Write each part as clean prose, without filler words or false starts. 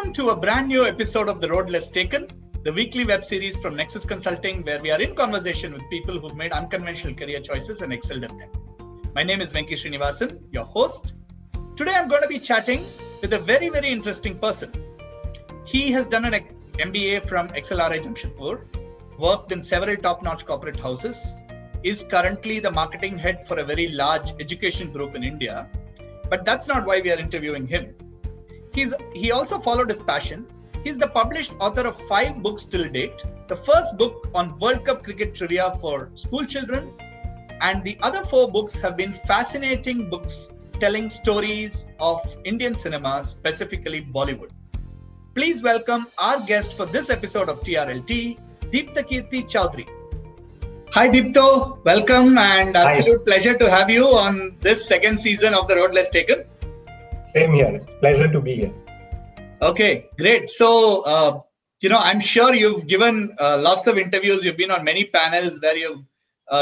Welcome to a brand new episode of The Road Less Taken, the weekly web series from Nexus Consulting, where we are in conversation with people who've made unconventional career choices and excelled at them. My name is Venky Srinivasan, your host. Today I'm going to be chatting with a very, very interesting person. He has done an MBA from XLRI Jamshedpur, worked in several top-notch corporate houses, is currently the marketing head for a very large education group in India. But that's not why we are interviewing him. He also followed his passion. He's the published author of 5 books till date. The first book on World Cup cricket trivia for school children, and the other 4 books have been fascinating books telling stories of Indian cinema, specifically Bollywood. Please welcome our guest for this episode of TRLT, Diptakirti Chaudhuri. Hi Dipto, welcome and absolute pleasure to have you on this second season of The Road Less Taken. Same here. It's a pleasure to be here. Okay, great. So, I'm sure you've given lots of interviews. You've been on many panels where you've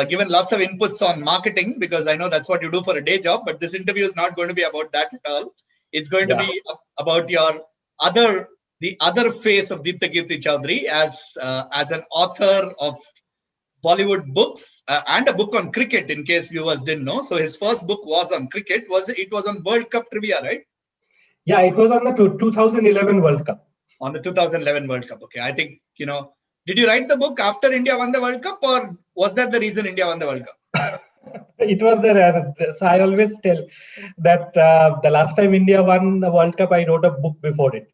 given lots of inputs on marketing, because I know that's what you do for a day job. But this interview is not going to be about that at all. It's going to be about the other face of Diptakirti Chaudhuri as an author of Bollywood books and a book on cricket, in case viewers didn't know. So his first book was on cricket. It was on World Cup trivia, right? Yeah, it was on the 2011 World Cup. On the 2011 World Cup. Okay. I think, did you write the book after India won the World Cup, or was that the reason India won the World Cup? It was so I always tell that the last time India won the World Cup, I wrote a book before it.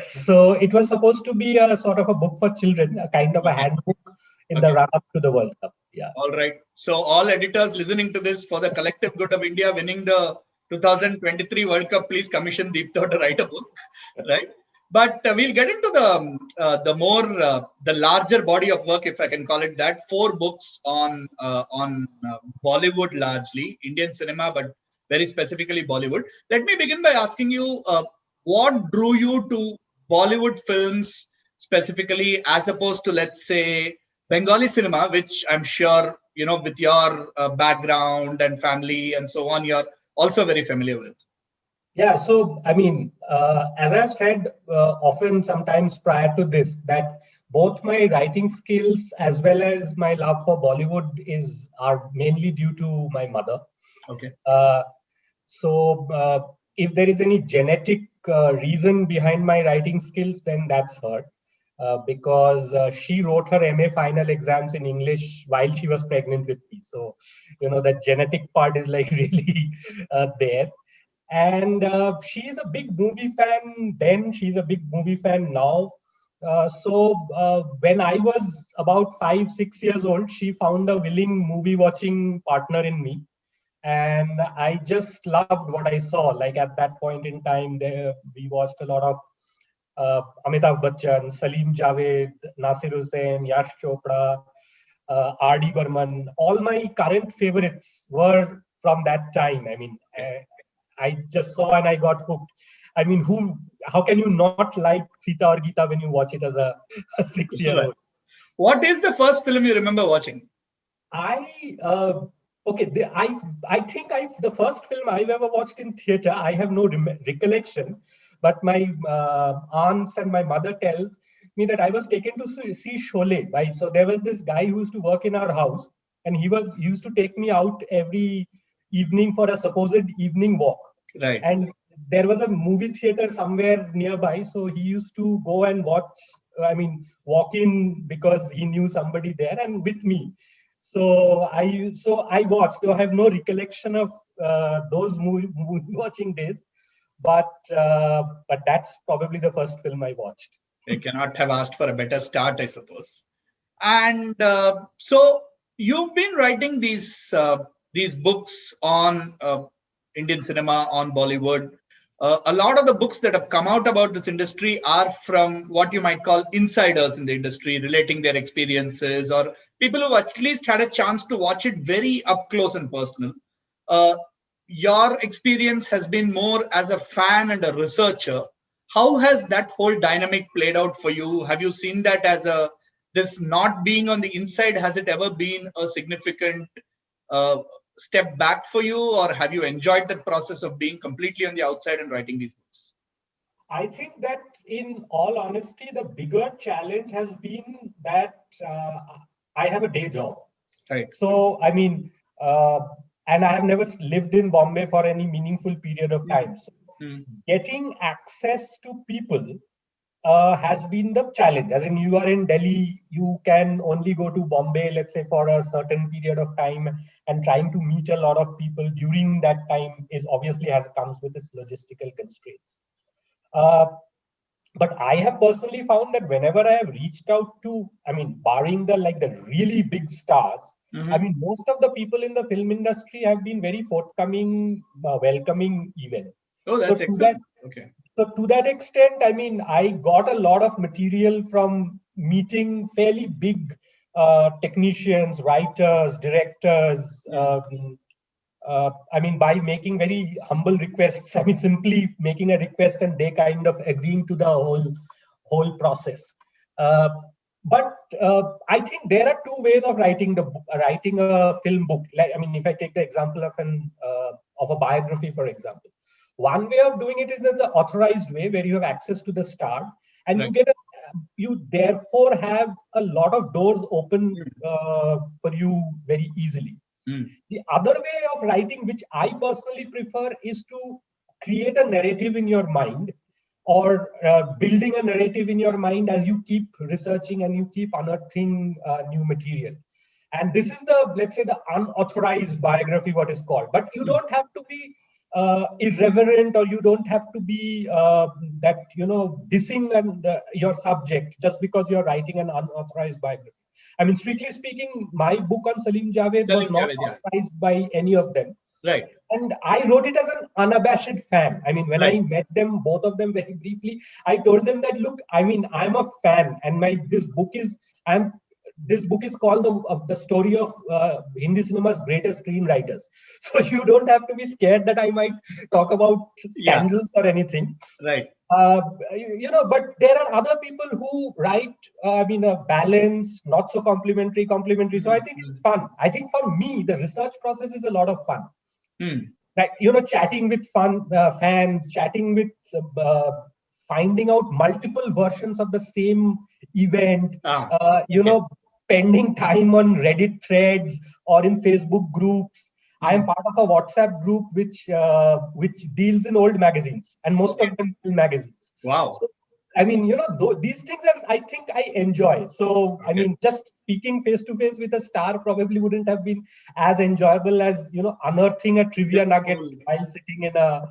So it was supposed to be a sort of a book for children, a kind of a handbook in the run-up to the World Cup. Yeah. All right. So all editors listening to this, for the collective good of India winning the 2023 World Cup, please commission Dipta to write a book, right? But we'll get into the larger body of work, if I can call it that. 4 books on Bollywood, largely Indian cinema, but very specifically Bollywood. Let me begin by asking you, what drew you to Bollywood films specifically, as opposed to, let's say, Bengali cinema, which I'm sure, with your background and family and so on, you're also very familiar with. Yeah. So, as I've said often, sometimes prior to this, that both my writing skills as well as my love for Bollywood are mainly due to my mother. Okay. So if there is any genetic reason behind my writing skills, then that's her. Because she wrote her MA final exams in English while she was pregnant with me. So, that genetic part is like really there. And she is a big movie fan then, she's a big movie fan now. So when I was about 5-6 years old, she found a willing movie watching partner in me. And I just loved what I saw. Like at that point in time, we watched a lot of Amitabh Bachchan, Salim Javed, Nasir Hussain, Yash Chopra, R.D. Burman. All my current favorites were from that time. I just saw and I got hooked. How can you not like Sita or Geeta when you watch it as a 6-year-old? What is the first film you remember watching? I think the first film I've ever watched in theater, I have no recollection. But my aunts and my mother tells me that I was taken to see Sholay, right? So there was this guy who used to work in our house, and he used to take me out every evening for a supposed evening walk. Right. And there was a movie theater somewhere nearby, so he used to go and walk in because he knew somebody there and with me. So I watched, though I have no recollection of those movie watching days. But that's probably the first film I watched. They cannot have asked for a better start, I suppose. And so you've been writing these books on Indian cinema, on Bollywood. A lot of the books that have come out about this industry are from what you might call insiders in the industry, relating their experiences, or people who at least had a chance to watch it very up close and personal. Your experience has been more as a fan and a researcher. How has that whole dynamic played out for you? Have you seen that as this not being on the inside? Has it ever been a significant step back for you, or have you enjoyed that process of being completely on the outside and writing these books? I think that in all honesty, the bigger challenge has been that I have a day job. Right. So, I mean, and I have never lived in Bombay for any meaningful period of time. So getting access to people has been the challenge. As in, you are in Delhi, you can only go to Bombay, let's say, for a certain period of time, and trying to meet a lot of people during that time is obviously comes with its logistical constraints. But I have personally found that whenever I have reached out to, I mean, barring the really big stars, I mean, most of the people in the film industry have been very forthcoming, welcoming even. Oh, that's excellent. Okay. So to that extent, I mean, I got a lot of material from meeting fairly big technicians, writers, directors. I mean, by making very humble requests, I mean, simply making a request and they kind of agreeing to the whole process. But I think there are two ways of writing a film book. Like, I mean, if I take the example of a biography, for example, one way of doing it is the authorized way, where you have access to the star, and you therefore have a lot of doors open for you very easily. The other way of writing, which I personally prefer, is to create a narrative in your mind, or building a narrative in your mind as you keep researching and you keep unearthing new material. And this is let's say, the unauthorized biography, what is called. But you don't have to be irreverent, or you don't have to be dissing your subject just because you're writing an unauthorized biography. I mean, strictly speaking, my book on Salim Javed was not authorized by any of them. Right. And I wrote it as an unabashed fan. I mean, when I met them, both of them, very briefly, I told them that, look, I mean, I'm a fan, and this book is called the story of Hindi cinema's greatest screenwriters. So you don't have to be scared that I might talk about scandals or anything. Right. But there are other people who write, a balance, not so complimentary. So I think it's fun. I think for me, the research process is a lot of fun. Like, chatting with fans, chatting with, finding out multiple versions of the same event, spending time on Reddit threads or in Facebook groups. I am part of a WhatsApp group which deals in old magazines, and most of them film magazines. Wow. So, I mean, these things I think I enjoy. So, I mean, just speaking face to face with a star probably wouldn't have been as enjoyable as, unearthing a trivia nugget while sitting in a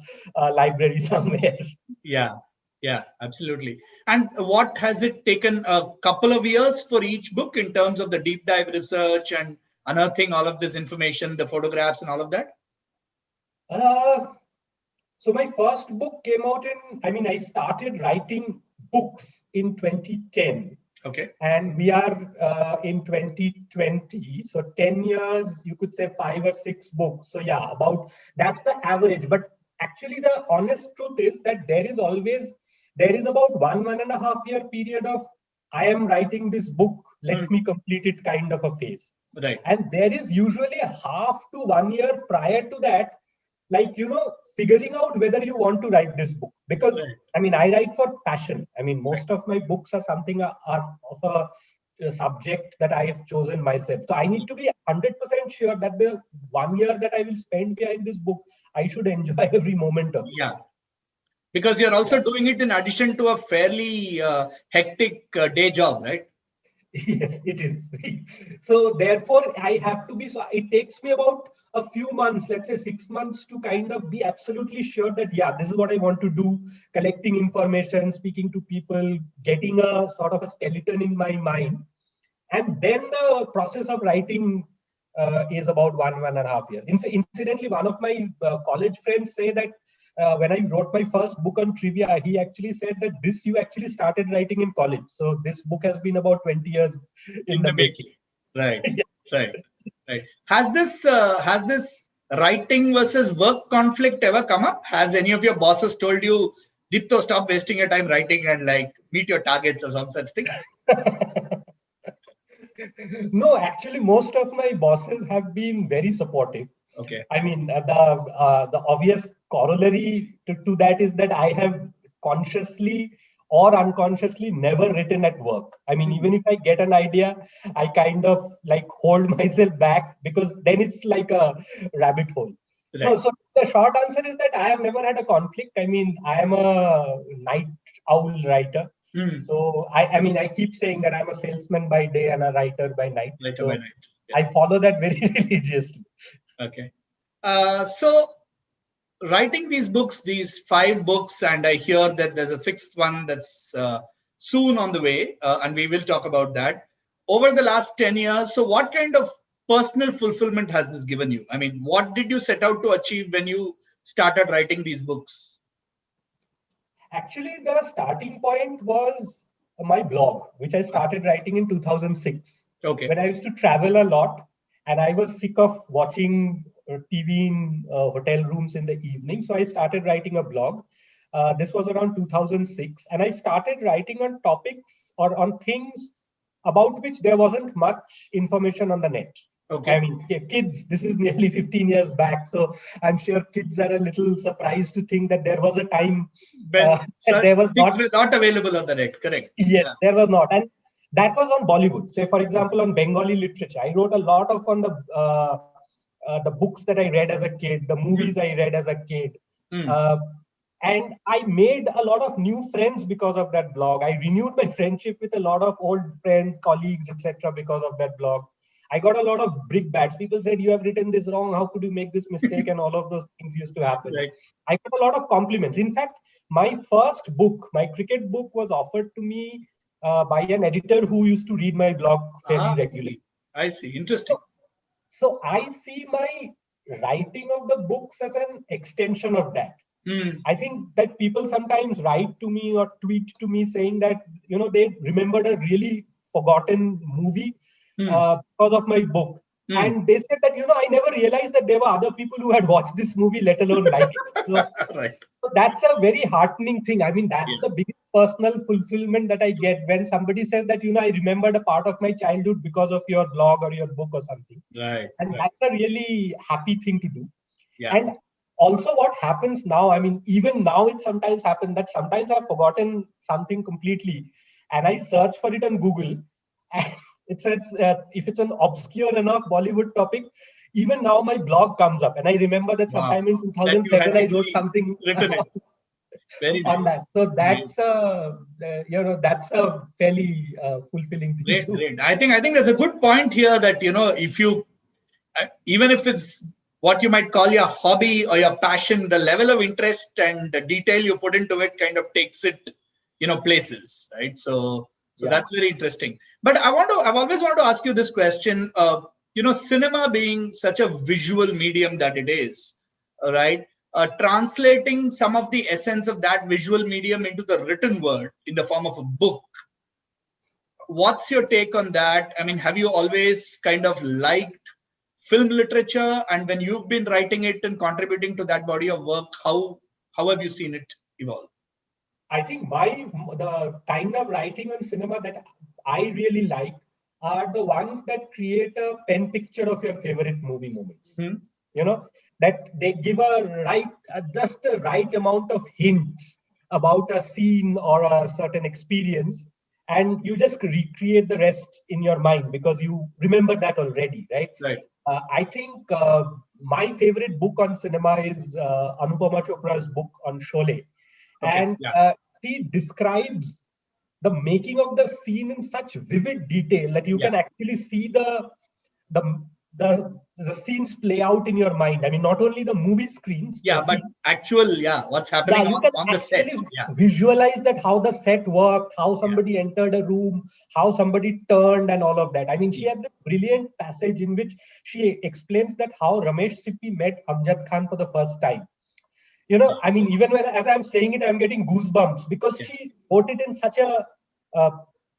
library somewhere. Yeah, absolutely. And what has it taken a couple of years for each book in terms of the deep dive research and unearthing all of this information, the photographs and all of that? So my first book came out I started writing books in 2010. Okay. And we are in 2020. So 10 years, you could say 5 or 6 books. So yeah, that's the average. But actually the honest truth is that there is about 1.5 year period of, I am writing this book, let me complete it kind of a phase. Right. And there is usually a half to 1 year prior to that, figuring out whether you want to write this book. Because, I write for passion. Most of my books are of a subject that I have chosen myself. So I need to be 100% sure that the 1 year that I will spend behind this book, I should enjoy every moment of it. Yeah. Because you're also doing it in addition to a fairly hectic day job, right? Yes, it is. So therefore, I have to be, so it takes me about a few months, let's say 6 months, to kind of be absolutely sure that, this is what I want to do, collecting information, speaking to people, getting a sort of a skeleton in my mind. And then the process of writing is about 1.5 years. Incidentally, one of my college friends say that when I wrote my first book on trivia, he actually said that you actually started writing in college. So this book has been about 20 years in the making. Right, right. Has this writing versus work conflict ever come up? Has any of your bosses told you, Dipta, stop wasting your time writing and meet your targets or some such thing? No, actually, most of my bosses have been very supportive. Okay. The obvious corollary to that is that I have consciously or unconsciously never written at work. I mean, even if I get an idea, I kind of like hold myself back, because then it's like a rabbit hole. Right. No, so the short answer is that I have never had a conflict. I mean, I am a night owl writer. So I mean, I keep saying that I'm a salesman by day and a writer by night. Writer by night. Yeah. I follow that very religiously. Okay. So writing these books, these 5 books, and I hear that there's a 6th one that's soon on the way, and we will talk about that. Over the last 10 years, so what kind of personal fulfillment has this given you? I mean, what did you set out to achieve when you started writing these books? Actually, the starting point was my blog, which I started writing in 2006. Okay. When I used to travel a lot and I was sick of watching TV in hotel rooms in the evening. So I started writing a blog. This was around 2006. And I started writing on topics or on things about which there wasn't much information on the net. Okay. I mean, kids, this is nearly 15 years back. So I'm sure kids are a little surprised to think that there was a time when there was things were not available on the net. Correct. Yes, there was not. And that was on Bollywood. Say, for example, on Bengali literature, I wrote a lot of on the books that I read as a kid, the movies I read as a kid. And I made a lot of new friends because of that blog. I renewed my friendship with a lot of old friends, colleagues, etc. because of that blog. I got a lot of brickbats. People said, you have written this wrong. How could you make this mistake? And all of those things used to happen. Right. I got a lot of compliments. In fact, my first book, my cricket book, was offered to me by an editor who used to read my blog fairly regularly. I see. Interesting. So I see my writing of the books as an extension of that. I think that people sometimes write to me or tweet to me saying that, you know, they remembered a really forgotten movie because of my book. And they said that, you know, I never realized that there were other people who had watched this movie, let alone like it. So, right. So that's a very heartening thing. I mean, that's the biggest personal fulfillment that I get when somebody says that, you know, I remembered a part of my childhood because of your blog or your book or something. Right. And that's a really happy thing to do. Yeah. And also what happens now, I mean, even now it sometimes happens that sometimes I've forgotten something completely and I search for it on Google and it says, if it's an obscure enough Bollywood topic, even now my blog comes up, and I remember that sometime in 2007 I wrote something written it. Very on nice. that. So that's you know, that's a fairly fulfilling thing. Great. I think there's a good point here that, you know, if you even if it's what you might call your hobby or your passion, the level of interest and the detail you put into it kind of takes it, you know, places, right? So that's very interesting. But I've always wanted to ask you this question. You know, cinema being such a visual medium that it is, right? Translating some of the essence of that visual medium into the written word in the form of a book. What's your take on that? I mean, have you always kind of liked film literature? And when you've been writing it and contributing to that body of work, how have you seen it evolve? I think the kind of writing on cinema that I really like are the ones that create a pen picture of your favorite movie moments. You know, that they give just the right amount of hints about a scene or a certain experience, and you just recreate the rest in your mind because you remember that already, right? Right. I think my favorite book on cinema is Anupama Chopra's book on Sholay. Okay, and he describes the making of the scene in such vivid detail that you can actually see the scenes play out in your mind. I mean, not only the movie screens. But what's happening on the set. Visualize that how the set worked, how somebody entered a room, how somebody turned and all of that. I mean, she had this brilliant passage in which she explains that how Ramesh Sippy met Amjad Khan for the first time. You know, I mean, even as I'm saying it, I'm getting goosebumps because she wrote it in such a,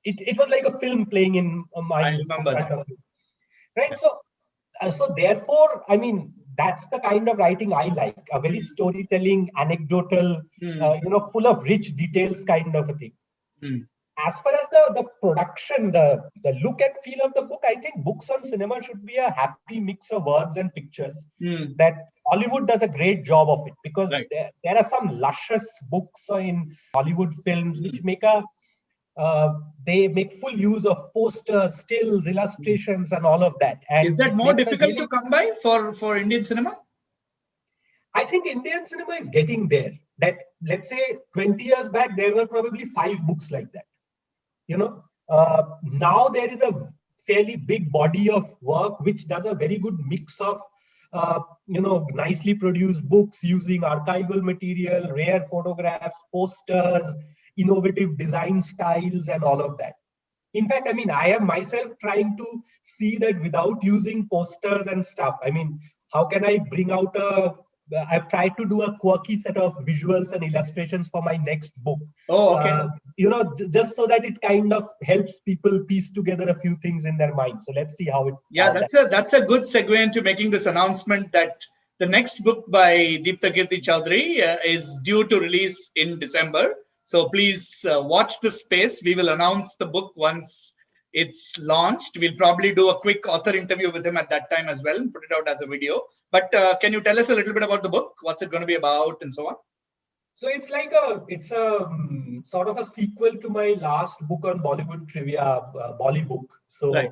it was like a film playing in my I remember that. Right. So therefore, I mean, that's the kind of writing I like, a very storytelling, anecdotal, you know, full of rich details kind of a thing. as far as the production, the look and feel of the book, I think books on cinema should be a happy mix of words and pictures. That Hollywood does a great job of it, because Right. there are some luscious books in Hollywood films which make they make full use of posters, stills, illustrations, and all of that. And Is that it more makes a difficult really, to come by for Indian cinema? I think Indian cinema is getting there. That, let's say 20 years back, there were probably 5 books like that. Now there is a fairly big body of work which does a very good mix of nicely produced books using archival material, rare photographs, posters, innovative design styles, and all of that. In fact, I mean, I am myself trying to see that without using posters and stuff. I mean, how can I bring out I've tried to do a quirky set of visuals and illustrations for my next book. Oh, okay. Just so that it kind of helps people piece together a few things in their mind. So let's see how it. Yeah, that's a good segue into making this announcement that the next book by Diptakirti Chaudhuri is due to release in December. So please watch this space. We will announce the book once it's launched. We'll probably do a quick author interview with him at that time as well and put it out as a video. But can you tell us a little bit about the book? What's it going to be about and so on? So it's a sort of a sequel to my last book on Bollywood trivia, Bollybook. So, right.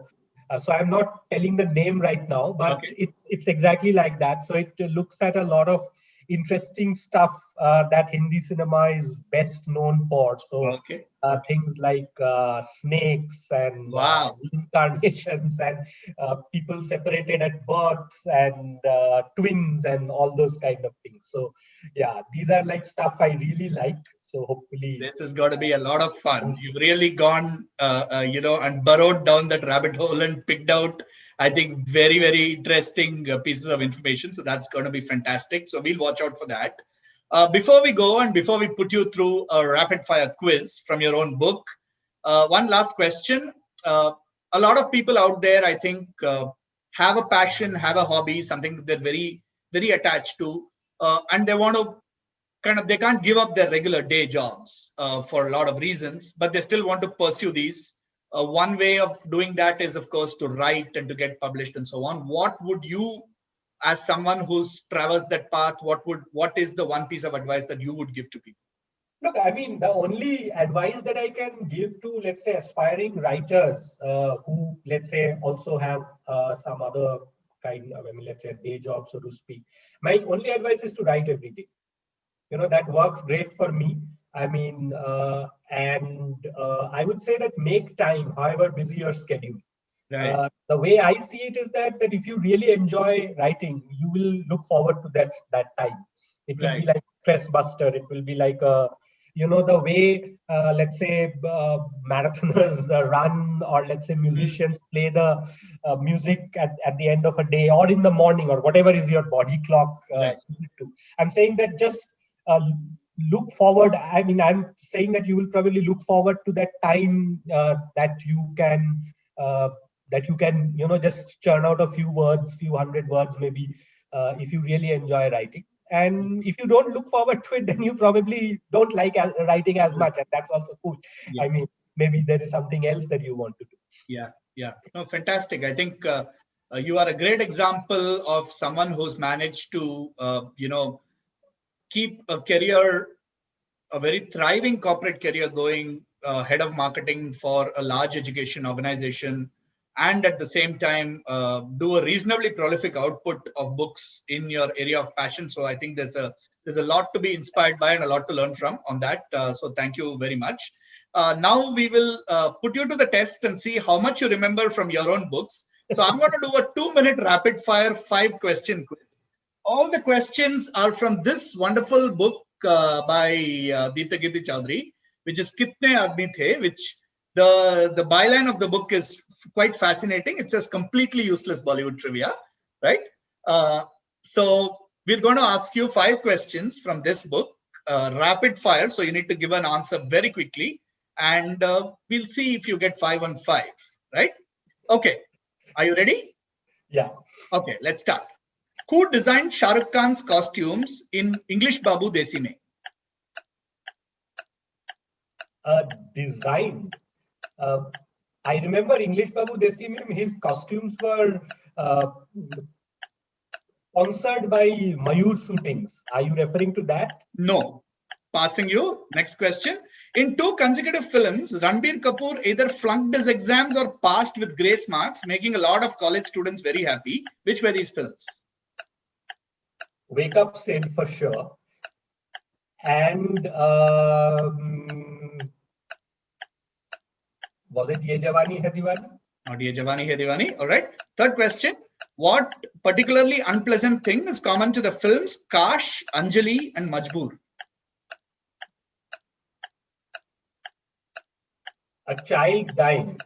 So I'm not telling the name right now, but okay. it's exactly like that. So it looks at a lot of interesting stuff that Hindi cinema is best known for. So things like snakes and reincarnations and people separated at birth and twins and all those kind of things. So yeah, these are like stuff I really like. So hopefully this is going to be a lot of fun. You've really gone, and burrowed down that rabbit hole and picked out, I think, very, very interesting pieces of information. So that's going to be fantastic. So we'll watch out for that. Before we go and before we put you through a rapid fire quiz from your own book, one last question. A lot of people out there, I think, have a passion, have a hobby, something that they're very, very attached to, and they want to they can't give up their regular day jobs for a lot of reasons, but they still want to pursue these. One way of doing that is, of course, to write and to get published and so on. What would you, as someone who's traversed that path, what is the one piece of advice that you would give to people? Look, I mean, the only advice that I can give to, let's say, aspiring writers who, let's say, also have some other kind of, let's say, day job, so to speak. My only advice is to write every day. That works great for me. I mean, I would say that make time, however busy your schedule. Right. The way I see it is that if you really enjoy writing, you will look forward to that time. It will be like stress buster. It will be like the way, let's say, marathoners run, or let's say musicians play the music at the end of a day or in the morning, or whatever is your body clock suited to. I'm saying that just look forward. I mean, I'm saying that you will probably look forward to that time that you can just churn out a few words, few hundred words maybe, if you really enjoy writing. And if you don't look forward to it, then you probably don't like writing as much, and that's also cool. I mean, maybe there is something else that you want to do. Yeah. No, fantastic. I think you are a great example of someone who's managed to keep a career, a very thriving corporate career going, head of marketing for a large education organization, and at the same time do a reasonably prolific output of books in your area of passion. So I think there's a lot to be inspired by and a lot to learn from on that. So thank you very much. Now we will put you to the test and see how much you remember from your own books. So I'm going to do a 2-minute rapid fire 5-question quiz. All the questions are from this wonderful book by Diptakirti Chaudhuri, which is Kitne Aadmi The, which the byline of the book is quite fascinating. It says completely useless Bollywood trivia, right? So we're going to ask you 5 questions from this book, rapid fire. So you need to give an answer very quickly, and we'll see if you get 5 on 5, right? Okay. Are you ready? Yeah. Okay, let's start. Who designed Shah Rukh Khan's costumes in English Babu Desi Mein? Designed. I remember English Babu Desi Mein, his costumes were sponsored by Mayur Suitings. Are you referring to that? No. Passing you. Next question. In 2 consecutive films, Ranbir Kapoor either flunked his exams or passed with grace marks, making a lot of college students very happy. Which were these films? Wake Up Sid for sure. And was it Ye Jawani Hai Diwani? Not Ye Jawani Hai Diwani. All right. Third question. What particularly unpleasant thing is common to the films Kash, Anjali and Majboor? A child dying.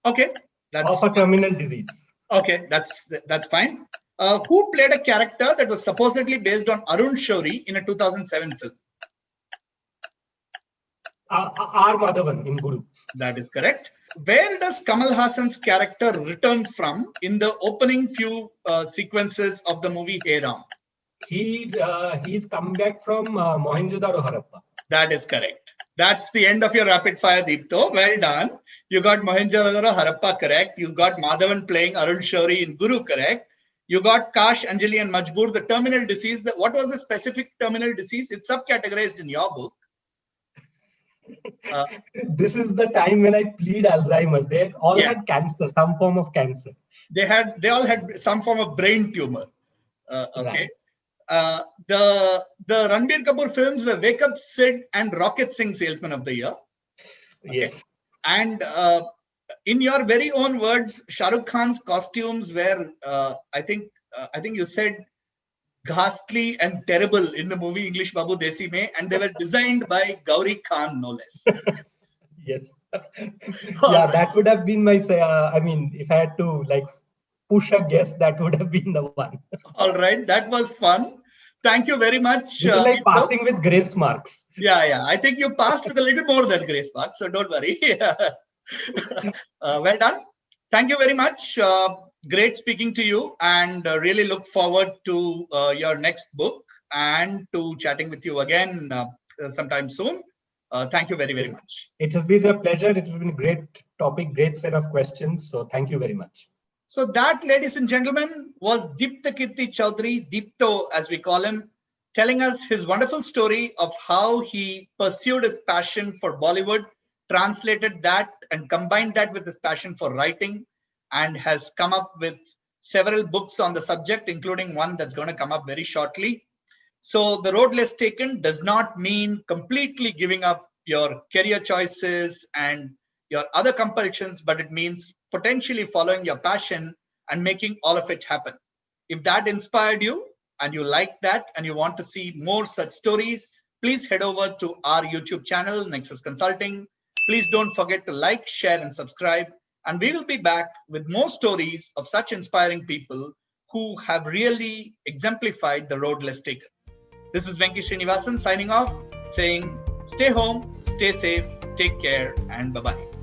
Okay. Of a terminal disease. Okay, that's fine. Who played a character that was supposedly based on Arun Shourie in a 2007 film? R. Madhavan in Guru. That is correct. Where does Kamal Hassan's character return from in the opening few sequences of the movie Hey Ram? He's come back from Mohenjo-daro Harappa. That is correct. That's the end of your rapid fire, Deepto. Well done. You got Mohenjo-daro Harappa correct. You got Madhavan playing Arun Shourie in Guru correct. You got Kash, Anjali and Majboor. The terminal disease. What was the specific terminal disease? It's subcategorized in your book. This is the time when I plead Alzheimer's. They all had cancer, some form of cancer. They all had some form of brain tumor. Okay. Right. The Ranbir Kapoor films were Wake Up Sid and Rocket Singh Salesman of the Year. Okay. Yes. And in your very own words, Shah Rukh Khan's costumes were, I think you said, ghastly and terrible in the movie English Babu Desi Mein, and they were designed by Gauri Khan, no less. Yes. Yeah, that would have been my. I mean, if I had to push a guess, that would have been the one. All right, that was fun. Thank you very much. This is like passing with grace marks. Yeah. I think you passed with a little more than grace marks, so don't worry. Well done. Thank you very much. Great speaking to you, and really look forward to your next book and to chatting with you again sometime soon. Thank you very, very much. It has been a pleasure. It has been a great topic, great set of questions. So thank you very much. So that, ladies and gentlemen, was Diptakirti Chaudhuri, Dipto as we call him, telling us his wonderful story of how he pursued his passion for Bollywood, translated that and combined that with his passion for writing, and has come up with several books on the subject, including one that's going to come up very shortly. So the road less taken does not mean completely giving up your career choices and your other compulsions, but it means potentially following your passion and making all of it happen. If that inspired you and you like that and you want to see more such stories, please head over to our YouTube channel, Nexus Consulting. Please don't forget to like, share, and subscribe. And we will be back with more stories of such inspiring people who have really exemplified the road less taken. This is Venky Srinivasan signing off, saying stay home, stay safe, take care, and bye-bye.